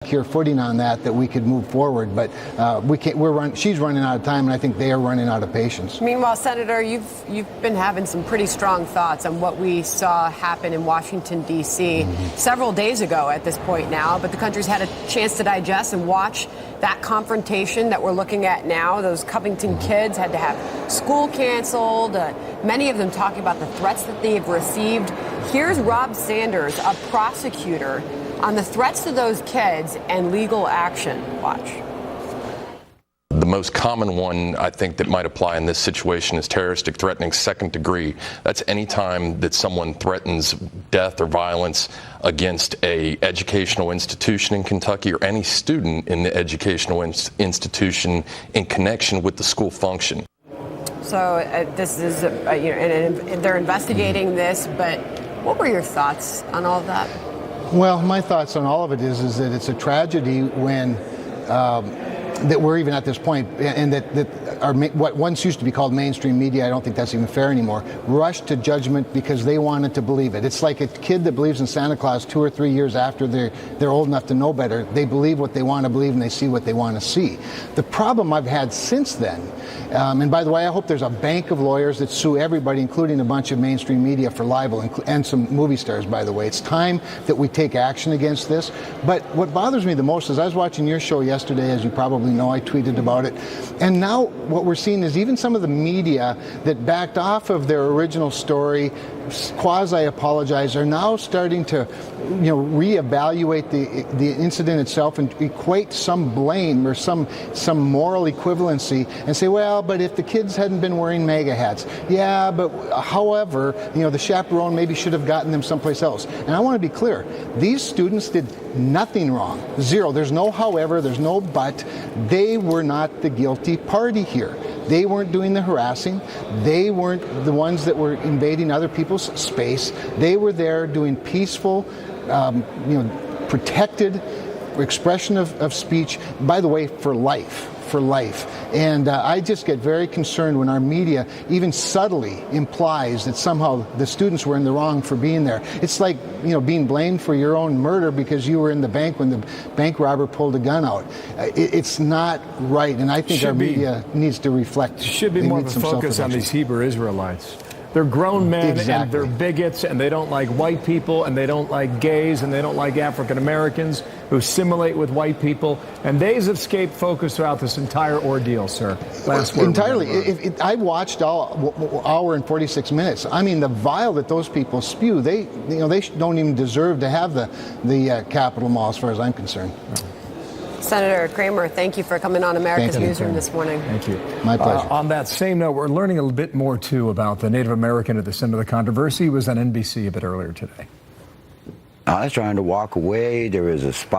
secure footing on that we could move forward. But we can't. She's running out of time, and I think they are running out of patience. Meanwhile, Senator, you've been having some pretty strong thoughts on what we saw happen in Washington, D.C. several days ago at this point now, but the country's had a chance to digest and watch that confrontation that we're looking at now. Those Covington kids had to have school canceled, many of them talking about the threats that they've received. Here's Rob Sanders, a prosecutor, on the threats to those kids and legal action. Watch. The most common one, I think, that might apply in this situation is terroristic threatening second degree. That's any time that someone threatens death or violence against a educational institution in Kentucky or any student in the educational institution in connection with the school function. So this is, and they're investigating this, but what were your thoughts on all of that? Well, my thoughts on all of it is that it's a tragedy when that we're even at this point, and that what once used to be called mainstream media, I don't think that's even fair anymore, rushed to judgment because they wanted to believe it. It's like a kid that believes in Santa Claus 2 or 3 years after they're old enough to know better. They believe what they want to believe and they see what they want to see. The problem I've had since then, and by the way, I hope there's a bank of lawyers that sue everybody, including a bunch of mainstream media for libel, and some movie stars, by the way. It's time that we take action against this. But what bothers me the most is I was watching your show yesterday, as you probably know, I tweeted about it, and now what we're seeing is even some of the media that backed off of their original story, quasi-apologize, are now starting to, reevaluate the incident itself and equate some blame or some moral equivalency and say, well, but if the kids hadn't been wearing MAGA hats, yeah, but however, the chaperone maybe should have gotten them someplace else. And I want to be clear, these students did nothing wrong. Zero. There's no however, there's no but. They were not the guilty party here. They weren't doing the harassing. They weren't the ones that were invading other people's space. They were there doing peaceful, protected expression of speech, by the way, for life. And I just get very concerned when our media even subtly implies that somehow the students were in the wrong for being there. It's like, being blamed for your own murder because you were in the bank when the bank robber pulled a gun out. It's not right, and I think our media needs to reflect. Should be more of a focus on these Hebrew Israelites. They're grown men, and they're bigots, and they don't like white people, and they don't like gays, and they don't like African Americans who assimilate with white people. And they have escaped focus throughout this entire ordeal, sir. Last word. Entirely. I watched all hour and 46 minutes. I mean, the vile that those people spew, they don't even deserve to have the Capitol Mall, as far as I'm concerned. Senator Kramer, thank you for coming on America's Newsroom this morning. Thank you. My pleasure. On that same note, we're learning a little bit more, too, about the Native American at the center of the controversy. He was on NBC a bit earlier today. I was trying to walk away. There was a spot.